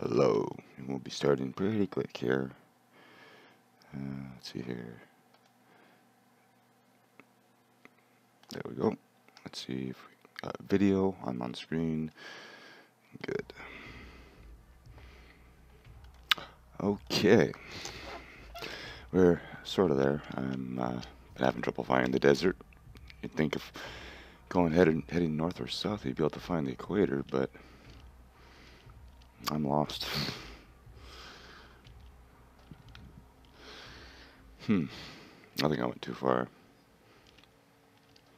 Hello, and we'll be starting pretty quick here. Let's see here. There we go. Let's see if we got video. I'm on screen. Good. Okay. We're sort of there. I'm been having trouble finding the desert. You'd think if heading north or south, you'd be able to find the equator, but I'm lost. I think I went too far.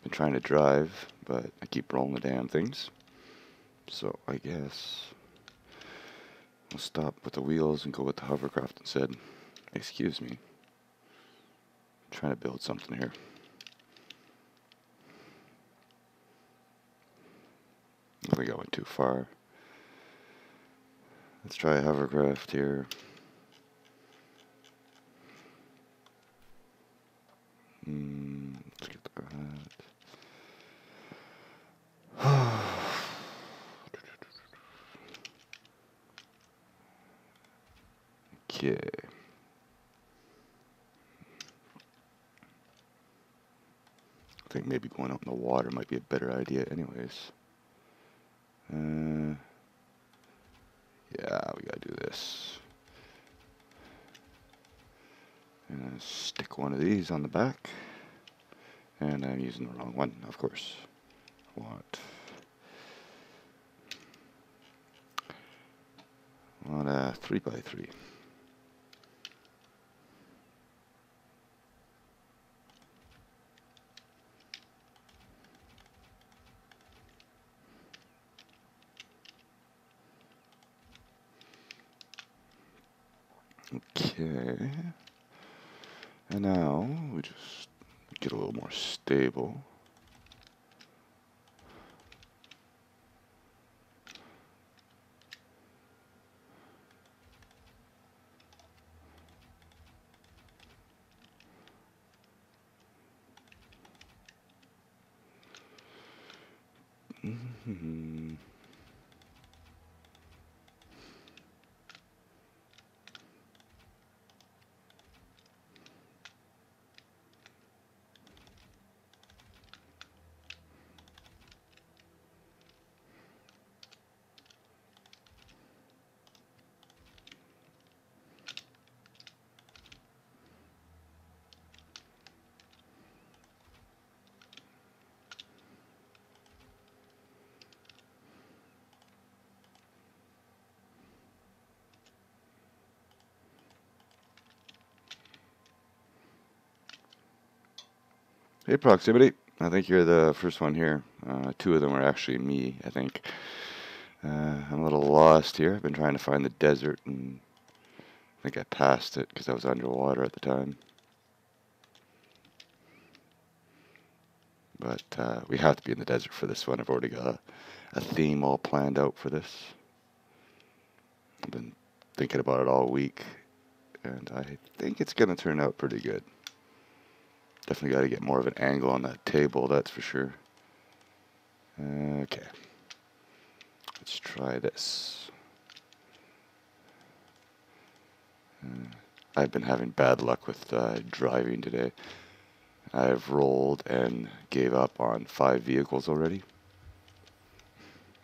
Been trying to drive, but I keep rolling the damn things. So I guess I'll stop with the wheels and go with the hovercraft instead. Excuse me. I'm trying to build something here. I think I went too far. Let's try a hovercraft here. Let's get that. Okay. I think maybe going out in the water might be a better idea anyways. Yeah, we gotta do this. And stick one of these on the back. And I'm using the wrong one, of course. Want a 3x3. Okay. And now we just get a little more stable. Hey, Proximity. I think you're the first one here. Two of them are actually me, I think. I'm a little lost here. I've been trying to find the desert, and I think I passed it because I was underwater at the time. But we have to be in the desert for this one. I've already got a theme all planned out for this. I've been thinking about it all week, and I think it's going to turn out pretty good. Definitely got to get more of an angle on that table, that's for sure. Okay. Let's try this. I've been having bad luck with driving today. I've rolled and gave up on 5 vehicles already.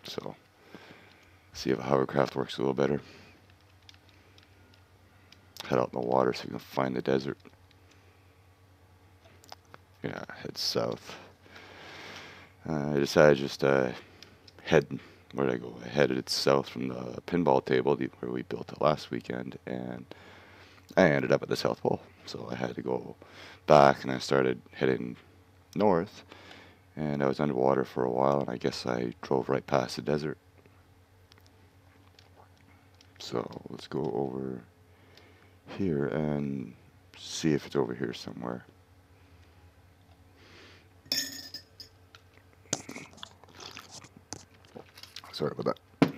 So, see if a hovercraft works a little better. Head out in the water so we can find the desert. Yeah, head south. I decided just head, where did I go? I headed south from the pinball table where we built it last weekend, and I ended up at the South Pole. So I had to go back, and I started heading north, and I was underwater for a while, and I guess I drove right past the desert. So let's go over here and see if it's over here somewhere. Sorry about that.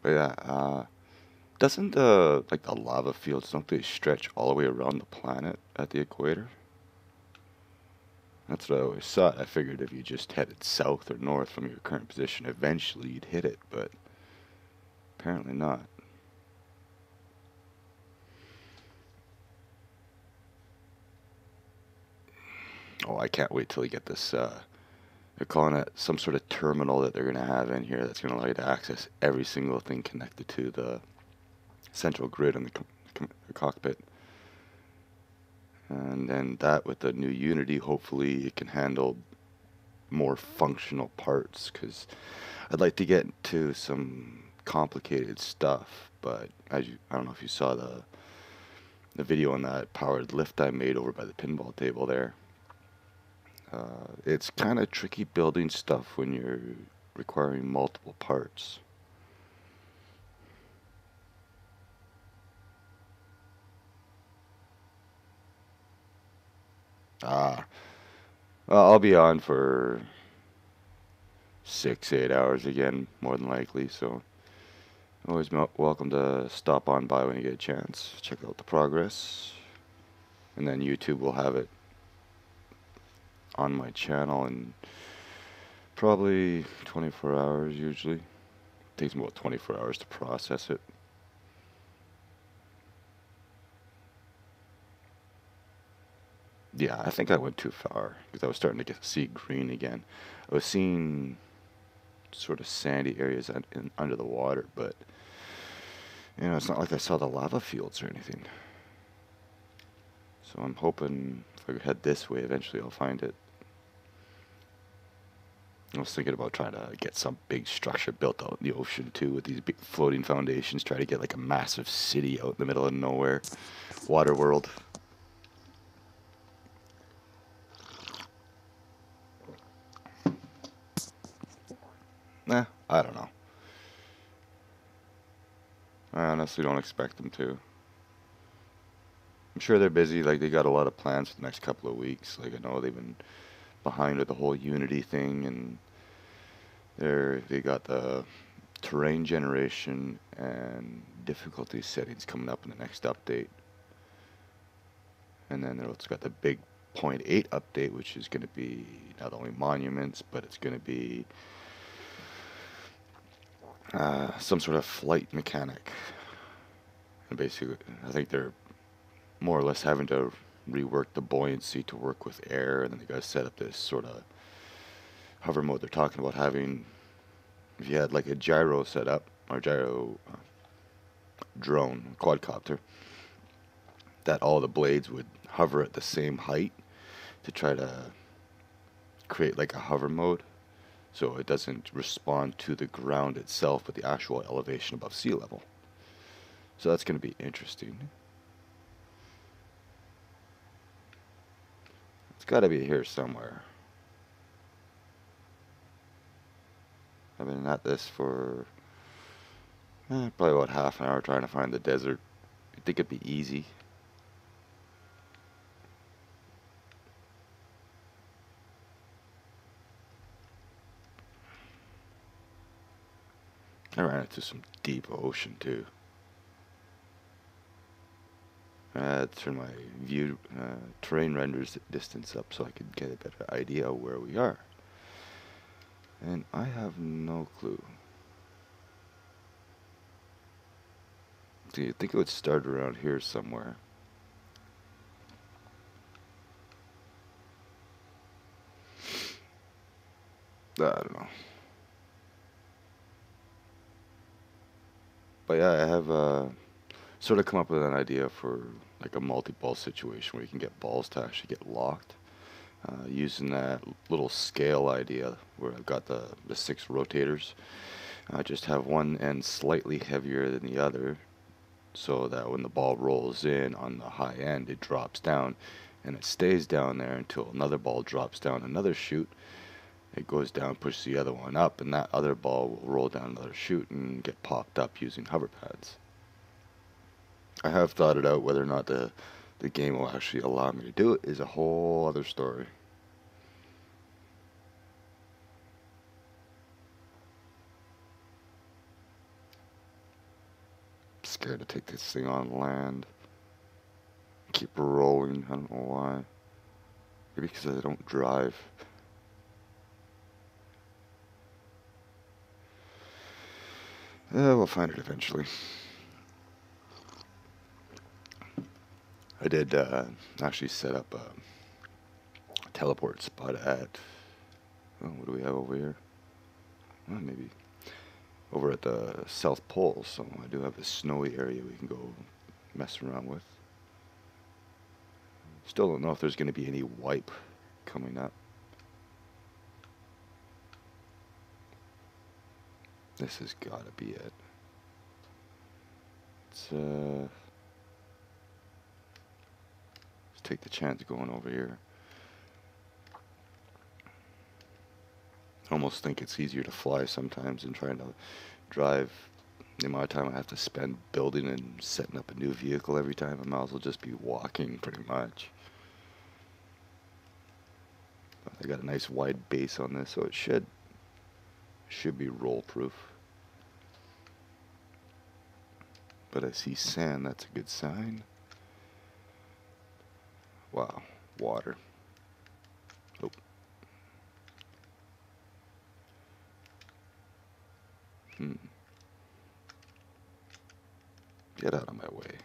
But yeah, doesn't like the lava fields, don't they stretch all the way around the planet at the equator? That's what I always thought. I figured if you just headed south or north from your current position, eventually you'd hit it, but apparently not. Oh, I can't wait till we get this. They're calling it some sort of terminal that they're going to have in here that's going to allow you to access every single thing connected to the central grid in the cockpit. And then that with the new Unity, hopefully it can handle more functional parts, because I'd like to get into some complicated stuff, but I don't know if you saw the video on that powered lift I made over by the pinball table there. It's kind of tricky building stuff when you're requiring multiple parts. Ah, well, I'll be on for 6, 8 hours again, more than likely, so always welcome to stop on by when you get a chance. Check out the progress, and then YouTube will have it on my channel in probably 24 hours usually. It takes me about 24 hours to process it. Yeah, I think I went too far because I was starting to see green again. I was seeing sort of sandy areas under the water, but it's not like I saw the lava fields or anything. So I'm hoping if I head this way, eventually I'll find it. I was thinking about trying to get some big structure built out in the ocean too, with these big floating foundations. Try to get like a massive city out in the middle of nowhere, water world. Nah, I don't know. I honestly don't expect them to. I'm sure they're busy. Like they got a lot of plans for the next couple of weeks. Like I know they've been behind with the whole Unity thing, and they got the terrain generation and difficulty settings coming up in the next update. And then they've also got the big 0.8 update, which is going to be not only monuments, but it's going to be some sort of flight mechanic. And basically, I think they're more or less having to rework the buoyancy to work with air, and then they got to set up this sort of hover mode. They're talking about having, if you had like a gyro set up, or gyro drone, quadcopter, that all the blades would hover at the same height to try to create like a hover mode, so it doesn't respond to the ground itself, but the actual elevation above sea level. So that's going to be interesting. It's got to be here somewhere. I've been at this for probably about half an hour trying to find the desert. You'd think it'd be easy. I ran into some deep ocean too. I had to turn my view terrain renders distance up so I could get a better idea of where we are. And I have no clue. Do you think it would start around here somewhere? I don't know. But yeah, I have sort of come up with an idea for like a multi-ball situation where you can get balls to actually get locked. Using that little scale idea where I've got the 6 rotators. I just have one end slightly heavier than the other, so that when the ball rolls in on the high end, it drops down, and it stays down there until another ball drops down another chute. It goes down, pushes the other one up, and that other ball will roll down another chute and get popped up using hover pads. I have thought it out. Whether or not the game will actually allow me to do it is a whole other story. Scared to take this thing on land. Keep rolling. I don't know why. Maybe because I don't drive. We'll find it eventually. I did actually set up a teleport spot at... Oh, what do we have over here? Well, maybe over at the South Pole, so I do have a snowy area we can go mess around with. Still don't know if there's going to be any wipe coming up. This has got to be it. Let's take the chance going over here. I almost think it's easier to fly sometimes than trying to drive. The amount of time I have to spend building and setting up a new vehicle every time, I might as well just be walking pretty much. But I got a nice wide base on this, so it should be roll proof. But I see sand, that's a good sign. Wow, water. Oh. Get out of my way.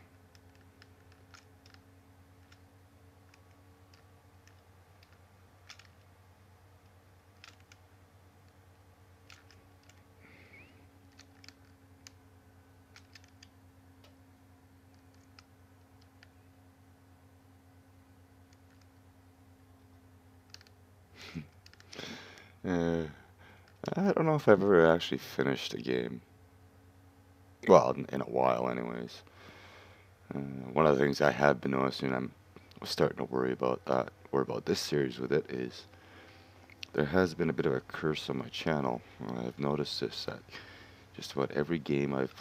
I don't know if I've ever actually finished a game. Well, in a while anyways. One of the things I have been noticing, I'm starting to worry about this series with it, is there has been a bit of a curse on my channel. I've noticed this, that just about every game I've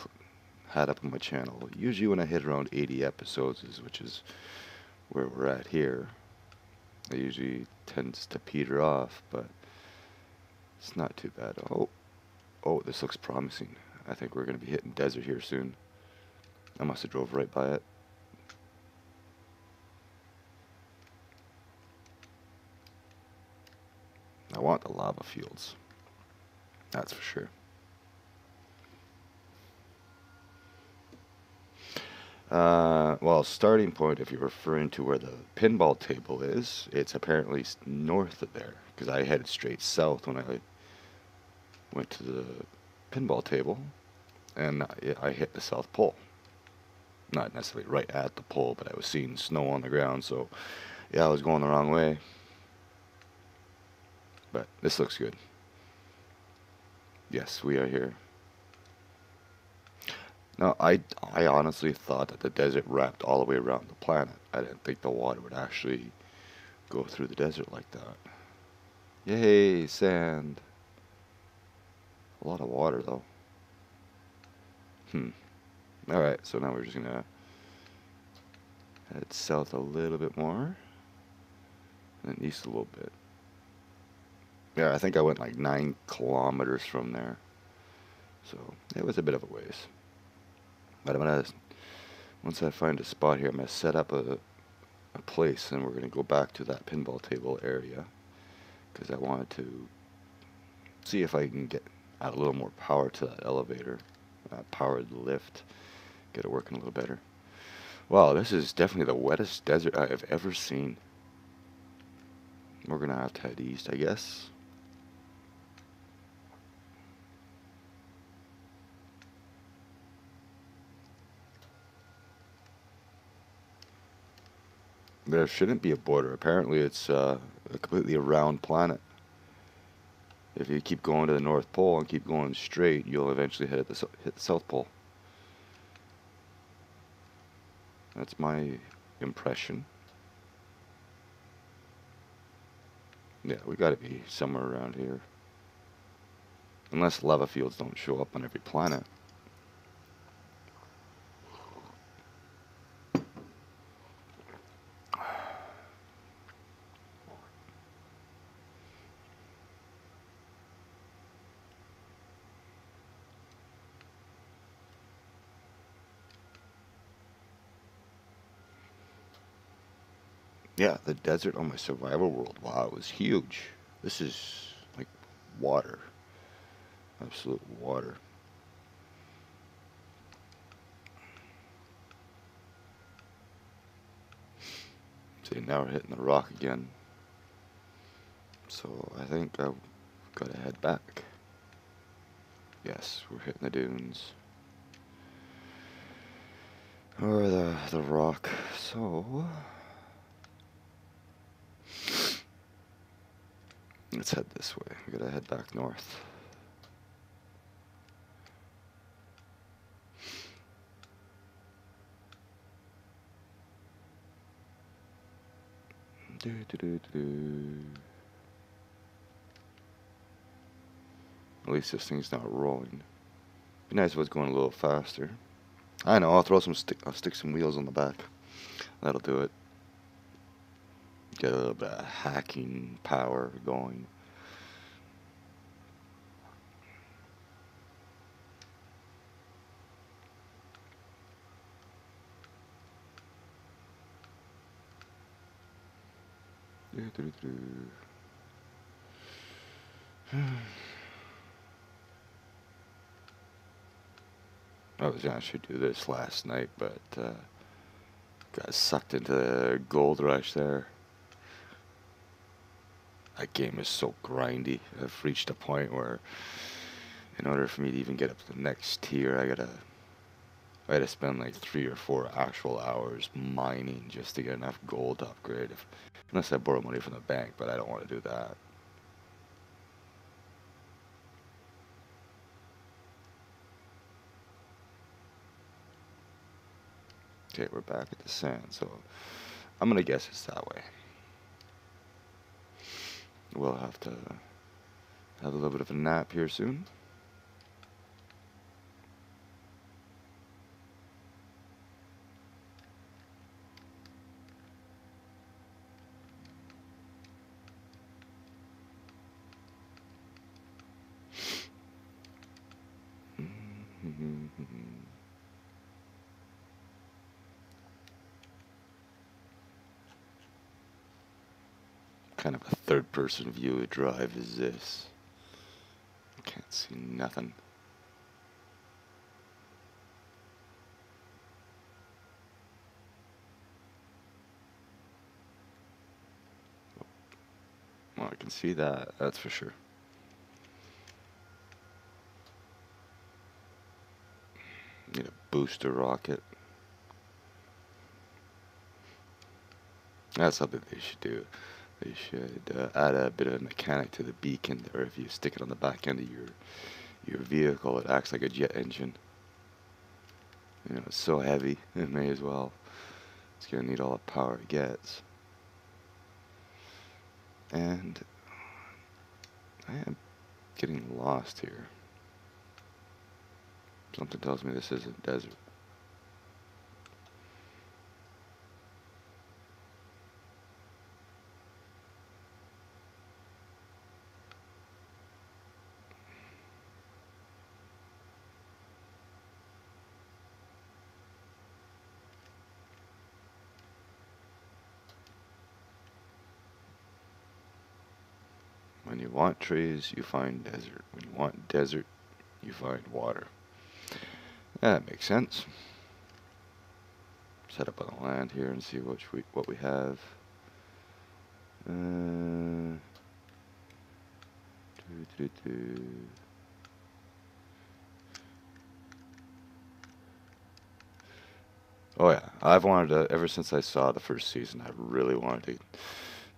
had up on my channel, usually when I hit around 80 episodes, which is where we're at here, it usually tends to peter off, but it's not too bad. Oh, this looks promising. I think we're going to be hitting desert here soon. I must have drove right by it. I want the lava fields. That's for sure. Well, starting point, if you're referring to where the pinball table is, it's apparently north of there, because I headed straight south when I went to the pinball table, and I hit the South Pole. Not necessarily right at the pole, but I was seeing snow on the ground, so yeah, I was going the wrong way. But this looks good. Yes, we are here. Now, I honestly thought that the desert wrapped all the way around the planet. I didn't think the water would actually go through the desert like that. Yay, sand. A lot of water, though. Alright, so now we're just gonna head south a little bit more, and then east a little bit. Yeah, I think I went like 9 kilometers from there. So, it was a bit of a ways. But once I find a spot here, I'm gonna set up a place, and we're gonna go back to that pinball table area, because I wanted to see if I can add a little more power to that elevator, powered lift, get it working a little better. Wow, this is definitely the wettest desert I have ever seen. We're gonna have to head east, I guess. There shouldn't be a border. Apparently it's a completely round planet. If you keep going to the North Pole and keep going straight, you'll eventually hit the South Pole. That's my impression. Yeah, we gotta be somewhere around here. Unless lava fields don't show up on every planet. Yeah, the desert on my survival world. Wow, it was huge. This is like water. Absolute water. See, now we're hitting the rock again. So I think I've got to head back. Yes, we're hitting the dunes. Or the rock. So let's head this way. We gotta head back north. At least this thing's not rolling. Be nice if it was going a little faster. I know, I'll throw I'll stick some wheels on the back. That'll do it. Get a little bit of hacking power going. I was gonna actually do this last night, but got sucked into the gold rush there. That game is so grindy. I've reached a point where, in order for me to even get up to the next tier, I gotta spend like 3 or 4 actual hours mining just to get enough gold to upgrade. Unless I borrow money from the bank, but I don't want to do that. Okay, we're back at the sand, so I'm gonna guess it's that way. We'll have to have a little bit of a nap here soon. Kind of a third-person view of drive is this? Can't see nothing. Well, I can see that, that's for sure. Need a booster rocket. That's something they should do. They should add a bit of a mechanic to the beacon, or if you stick it on the back end of your vehicle, it acts like a jet engine. You know, it's so heavy, it may as well. It's gonna need all the power it gets. And I am getting lost here. Something tells me this isn't desert. When you want trees, you find desert. When you want desert, you find water. That makes sense. Set up on the land here and see what we have. Oh yeah, I've wanted to, ever since I saw the first season, I really wanted to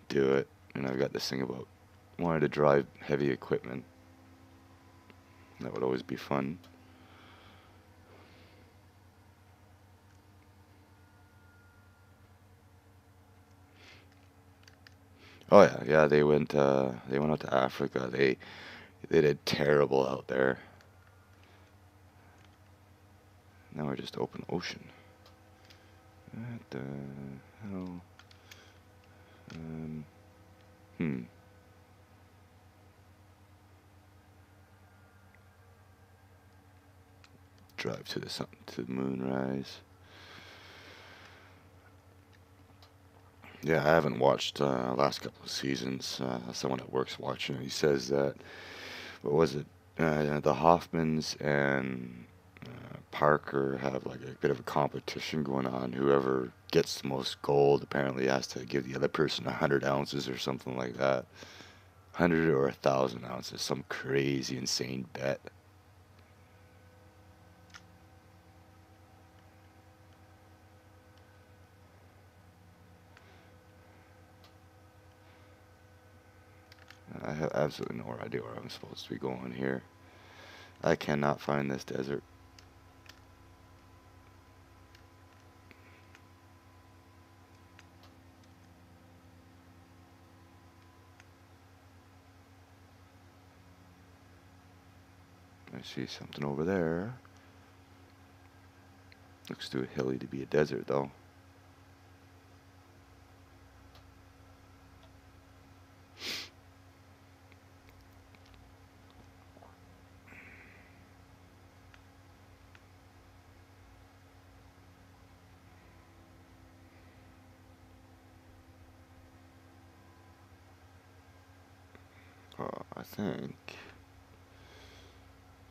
do it. And I've got this thing about wanting to drive heavy equipment. That would always be fun. Oh yeah, they went out to Africa. They did terrible out there. Now we're just open ocean. What the hell? Drive to the sun, to the moonrise. Yeah, I haven't watched last couple of seasons. Someone at work's watching it. He says that, what was it? The Hoffmans and Parker have like a bit of a competition going on. Whoever gets the most gold apparently has to give the other person 100 ounces or something like that. 100 or 1,000 ounces. Some crazy, insane bet. I have absolutely no idea where I'm supposed to be going here. I cannot find this desert. I see something over there. Looks too hilly to be a desert, though. I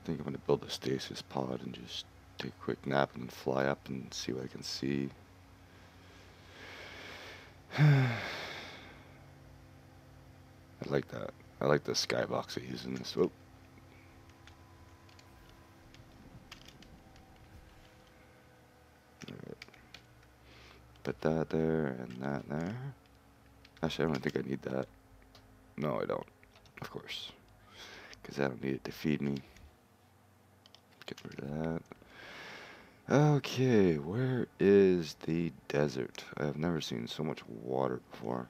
think I'm gonna build a stasis pod and just take a quick nap and fly up and see what I can see. I like that. I like the skybox I use in this. Whoop. Put that there and that there. Actually, I don't think I need that. No, I don't. Of course. Because I don't need it to feed me. Get rid of that. Okay, where is the desert? I have never seen so much water before.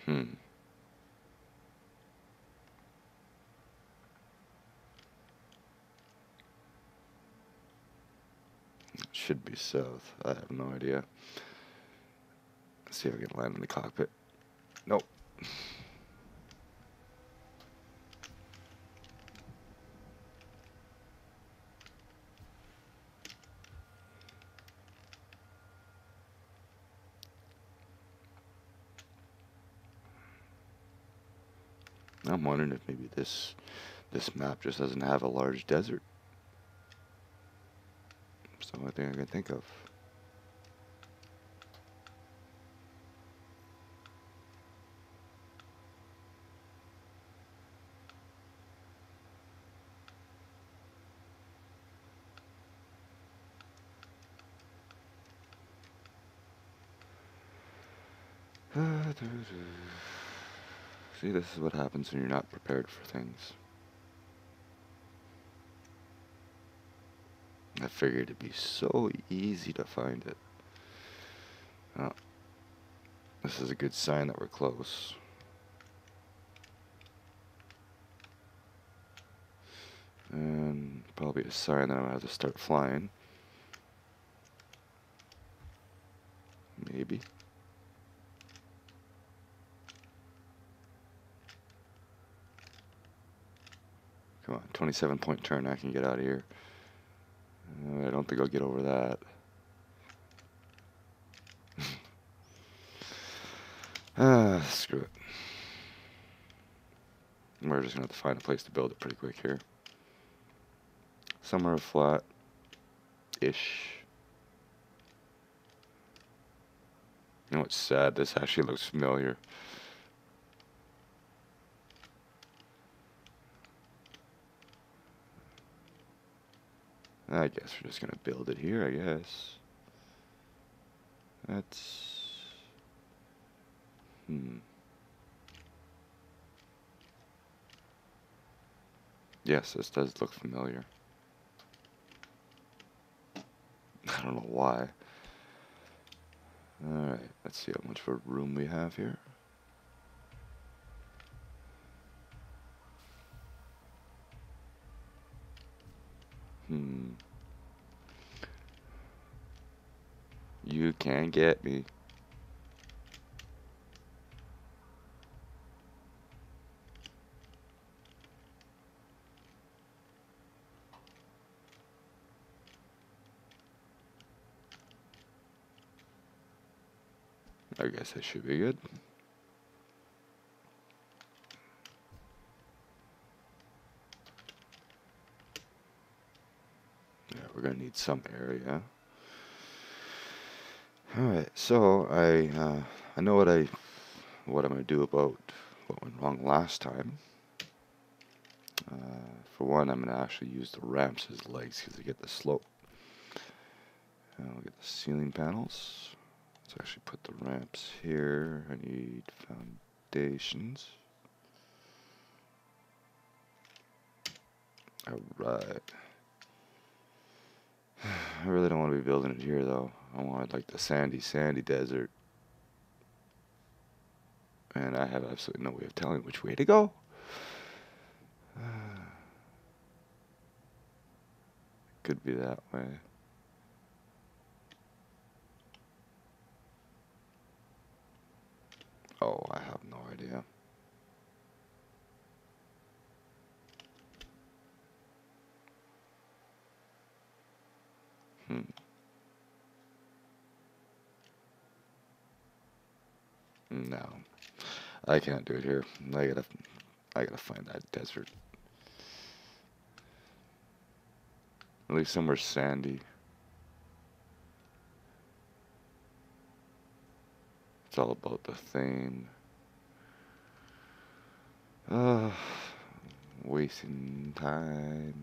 Hmm. It should be south. I have no idea. Let's see if I can land in the cockpit. Nope. I'm wondering if maybe this map just doesn't have a large desert. It's the only thing I can think of. See, this is what happens when you're not prepared for things. I figured it'd be so easy to find it. Oh, this is a good sign that we're close. And probably a sign that I'm gonna have to start flying. Maybe. Come on, 27-point turn, I can get out of here. I don't think I'll get over that. Screw it. We're just gonna have to find a place to build it pretty quick here. Somewhere flat-ish. You know what's sad? This actually looks familiar. I guess we're just gonna build it here, I guess. That's... Yes, this does look familiar. I don't know why. Alright, let's see how much of a room we have here. You can't get me. I guess that should be good. Yeah, we're gonna need some area. All right, so I know what I'm gonna do about what went wrong last time. For one, I'm gonna actually use the ramps as legs because they get the slope. We'll get the ceiling panels. Let's actually put the ramps here. I need foundations. Alright. I really don't want to be building it here though. I want like the sandy desert. And I have absolutely no way of telling which way to go. Could be that way. Oh, I have no idea. No, I can't do it here. I gotta find that desert. At least somewhere sandy. It's all about the theme. Wasting time.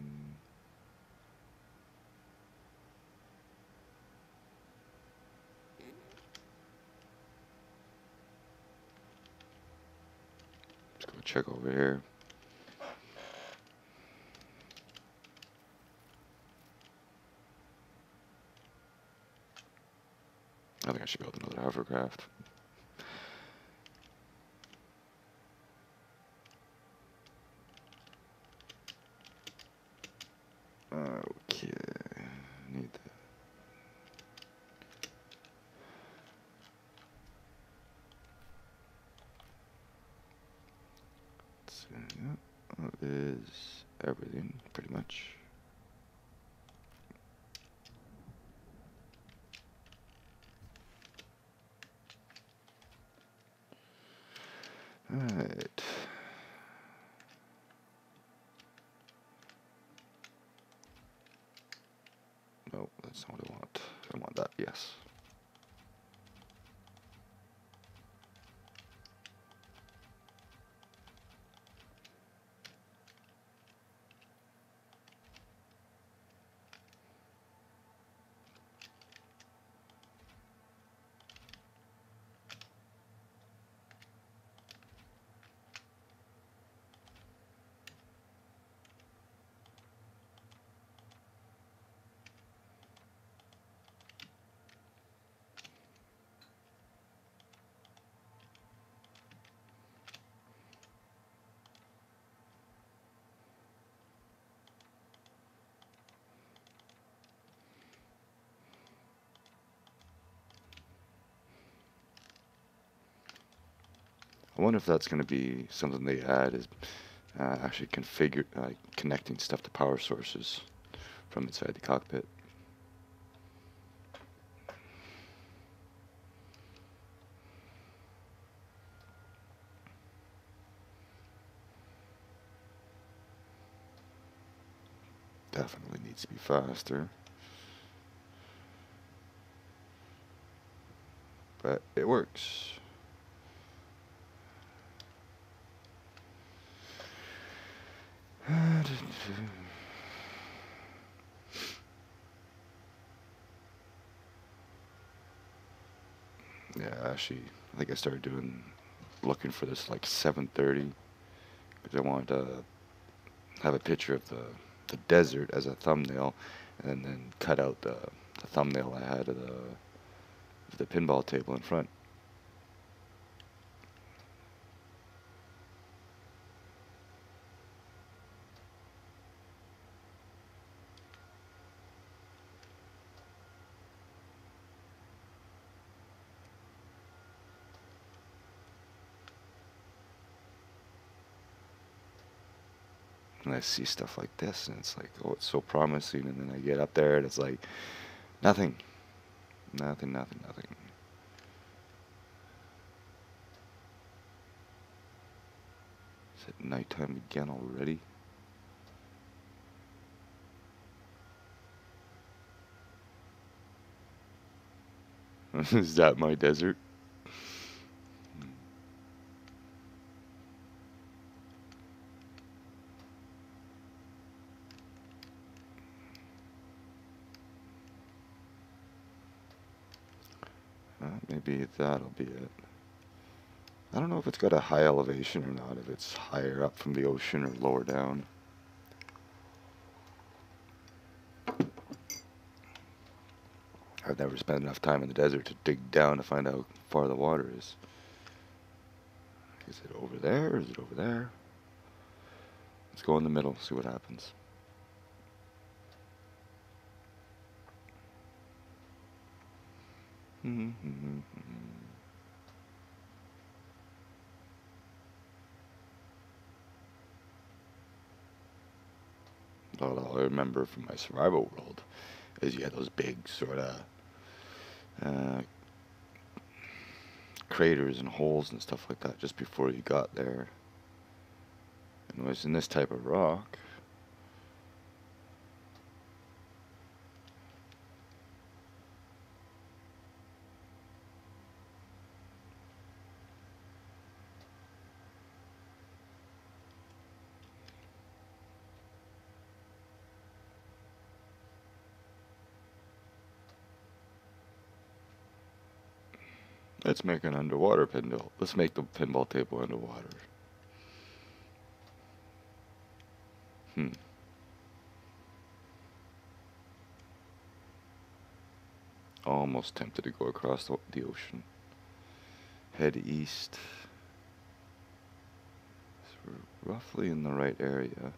Let's go check over here. I think I should build another hovercraft. Okay, need that. So, yeah, that is everything, pretty much. Alright. No, that's not what I want. I want that, yes. I wonder if that's going to be something they add is actually configure connecting stuff to power sources from inside the cockpit. Definitely needs to be faster. But it works. Yeah, actually, I think I started looking for this like 7:30 because I wanted to have a picture of the desert as a thumbnail, and then cut out the thumbnail I had of the pinball table in front. And I see stuff like this, and it's like, oh, it's so promising. And then I get up there, and it's like, nothing, nothing, nothing, nothing. Is it nighttime again already? Is that my desert? Maybe that'll be it. I don't know if it's got a high elevation or not, if it's higher up from the ocean or lower down. I've never spent enough time in the desert to dig down to find out how far the water is. Is it over there or is it over there? Let's go in the middle, see what happens. All I remember from my survival world is you had those big sort of craters and holes and stuff like that just before you got there. And it was in this type of rock. Let's make an underwater pinball. Let's make the pinball table underwater. Almost tempted to go across the ocean. Head east. So we're roughly in the right area.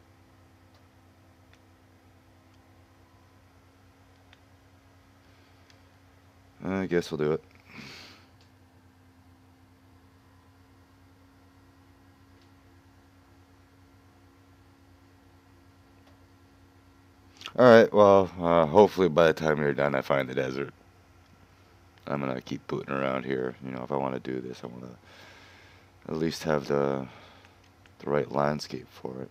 I guess we'll do it. Alright, well, hopefully by the time you're done I find the desert. I'm gonna keep booting around here. You know, if I want to do this, I want to at least have the right landscape for it.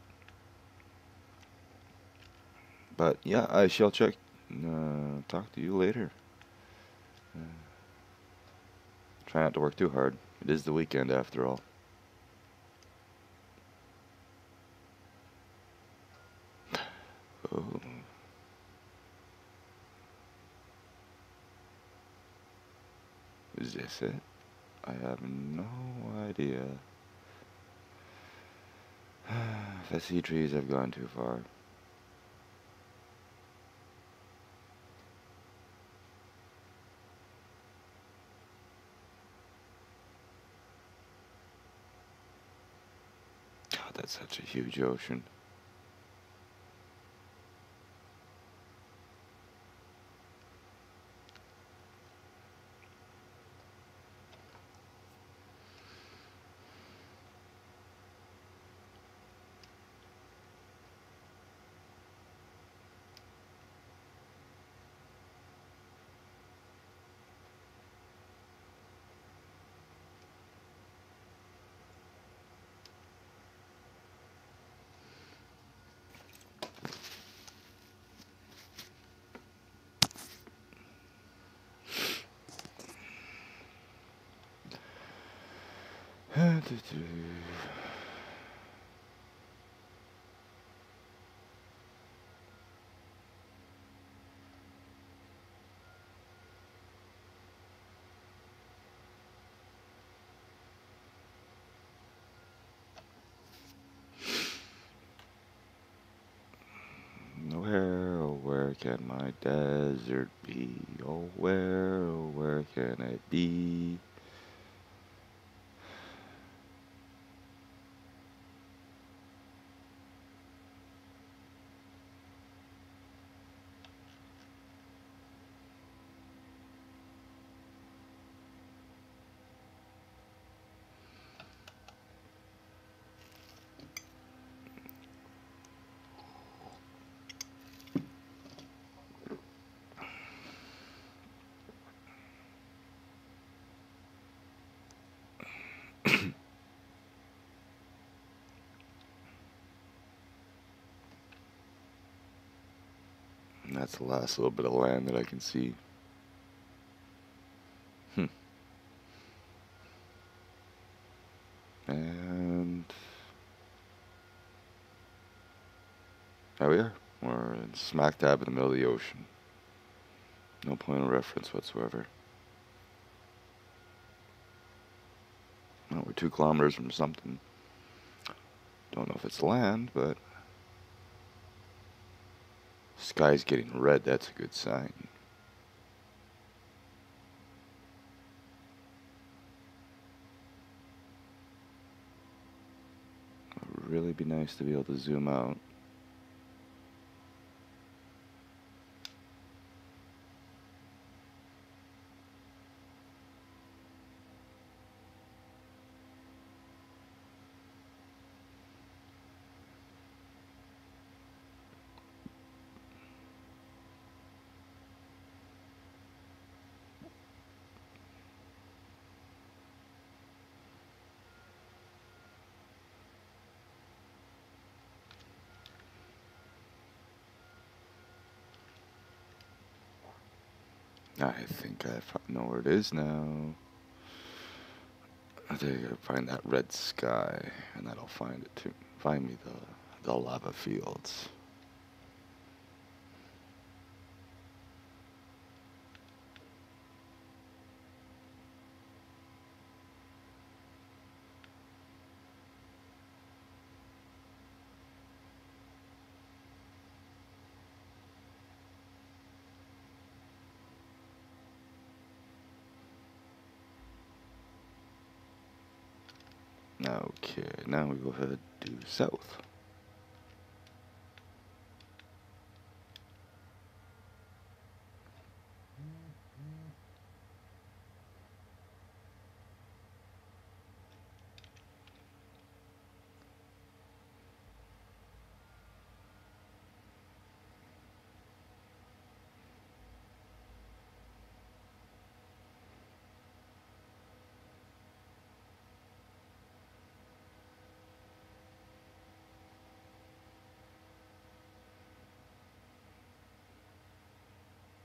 But yeah, I shall talk to you later. Try not to work too hard. It is the weekend after all. Oh. Is this it? I have no idea. If I see trees, I've gone too far. God, that's such a huge ocean. Where can my desert be? Oh, where can it be? That's the last little bit of land that I can see. And there we are. We're smack dab in the middle of the ocean. No point of reference whatsoever. Well, we're 2 kilometers from something. Don't know if it's land, but sky's getting red. That's a good sign. It would really be nice to be able to zoom out. I think I know where it is now. I think I gotta find that red sky, and that'll find it too. Find me the lava fields. Okay, now we go ahead due south.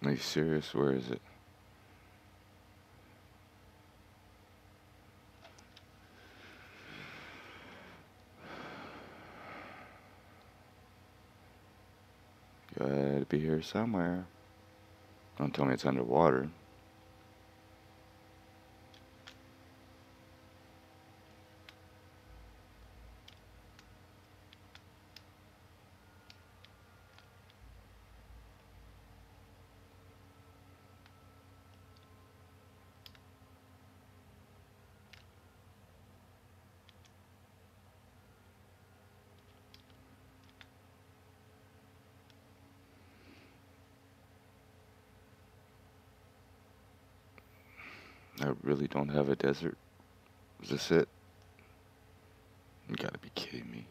Are you serious? Where is it? Gotta be here somewhere. Don't tell me it's underwater. I really don't have a desert. Is this it? You gotta be kidding me.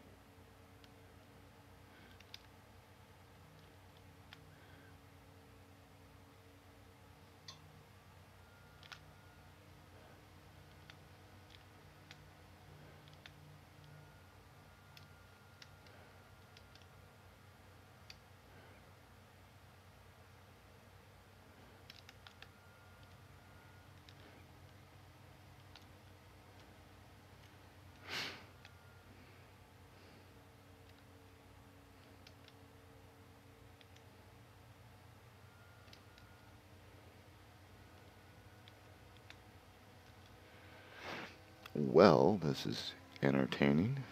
Well, this is entertaining.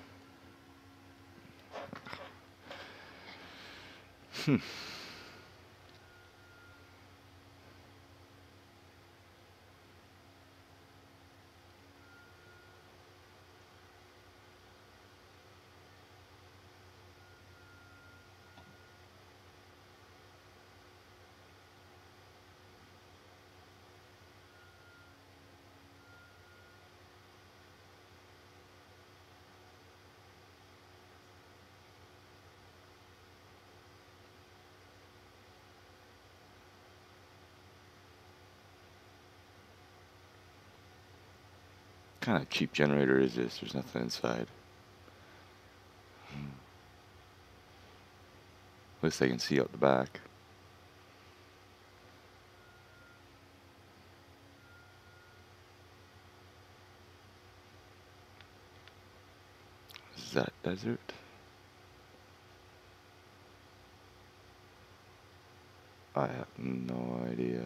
What kind of cheap generator is this? There's nothing inside. At least I can see out the back. that desert? I have no idea.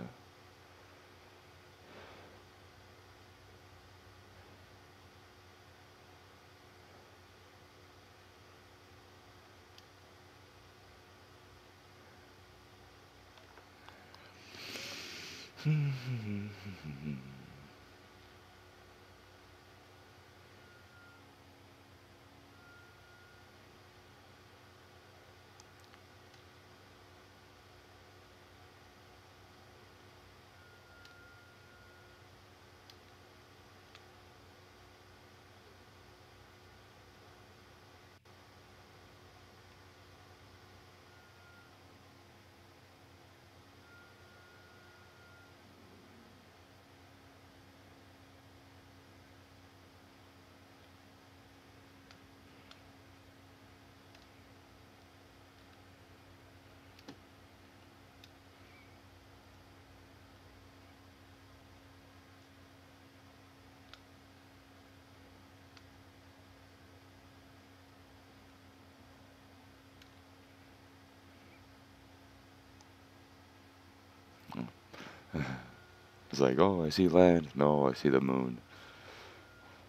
It's like, oh, I see land. No, I see the moon.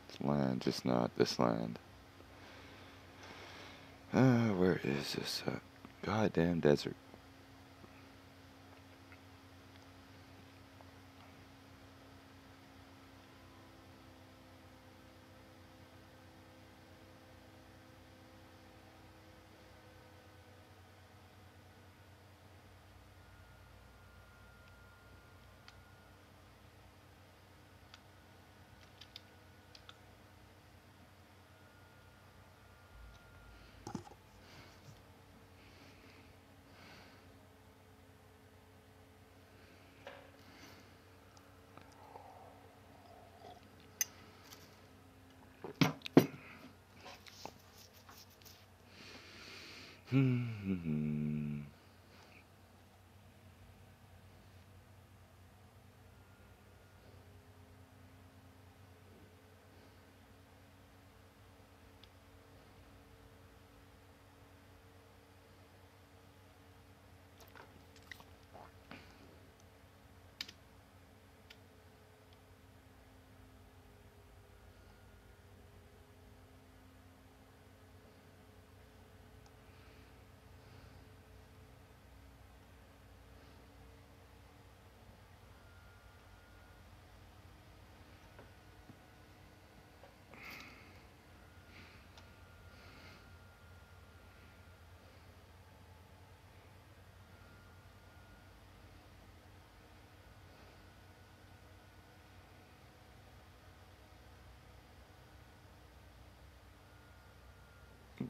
It's land, just not this land. Where is this goddamn desert?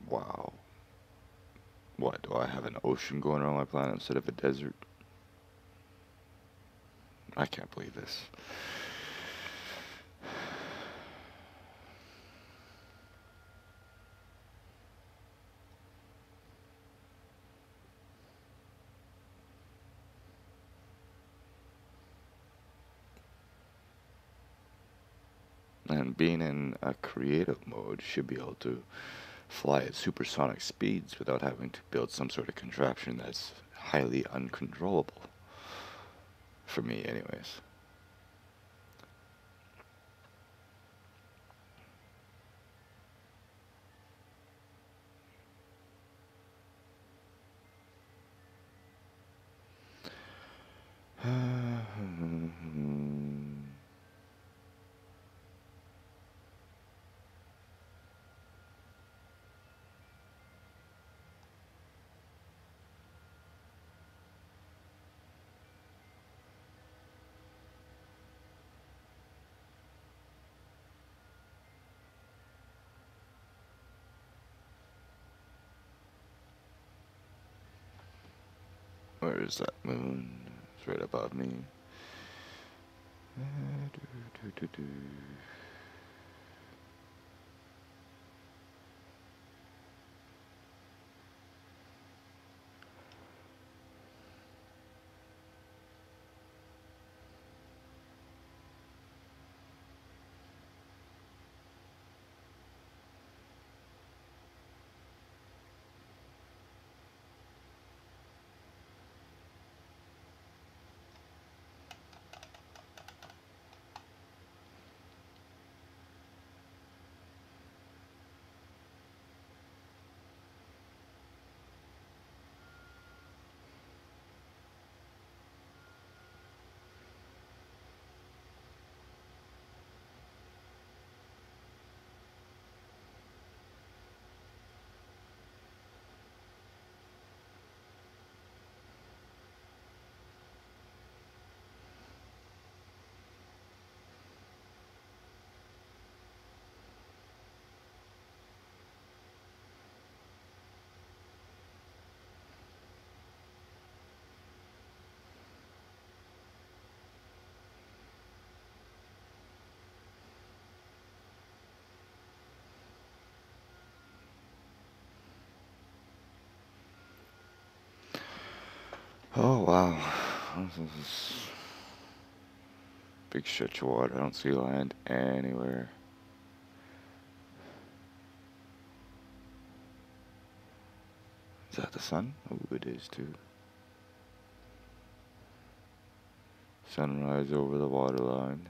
Wow. What, do I have an ocean going around my planet instead of a desert? I can't believe this. And being in a creative mode should be able to fly at supersonic speeds without having to build some sort of contraption that's highly uncontrollable. For me, anyways. Where is that moon? It's right above me. Oh wow, this is big stretch of water. I don't see land anywhere. Is that the sun? Oh, it is too. Sunrise over the waterline.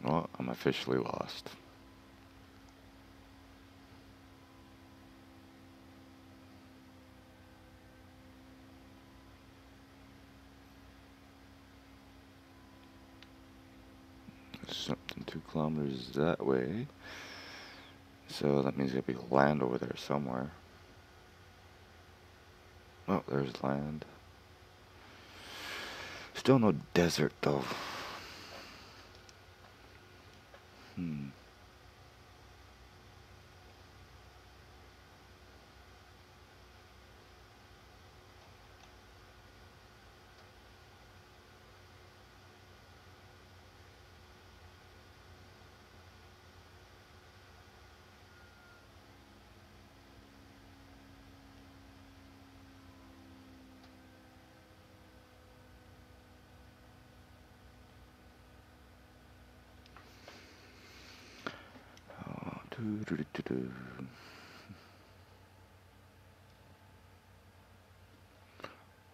Well, I'm officially lost. Something 2 kilometers that way. So that means there'll be land over there somewhere. Oh, there's land. Still no desert though.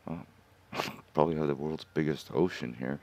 Oh, probably have the world's biggest ocean here.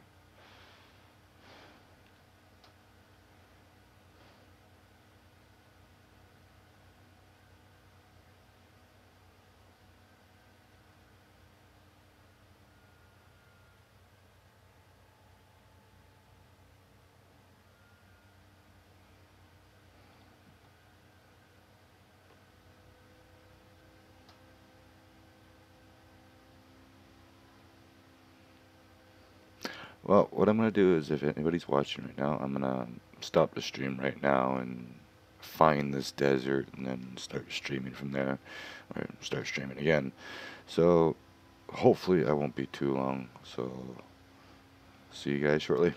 Well, what I'm going to do is, if anybody's watching right now, I'm going to stop the stream right now and find this desert and then start streaming from there, or start streaming again. So hopefully I won't be too long. So see you guys shortly.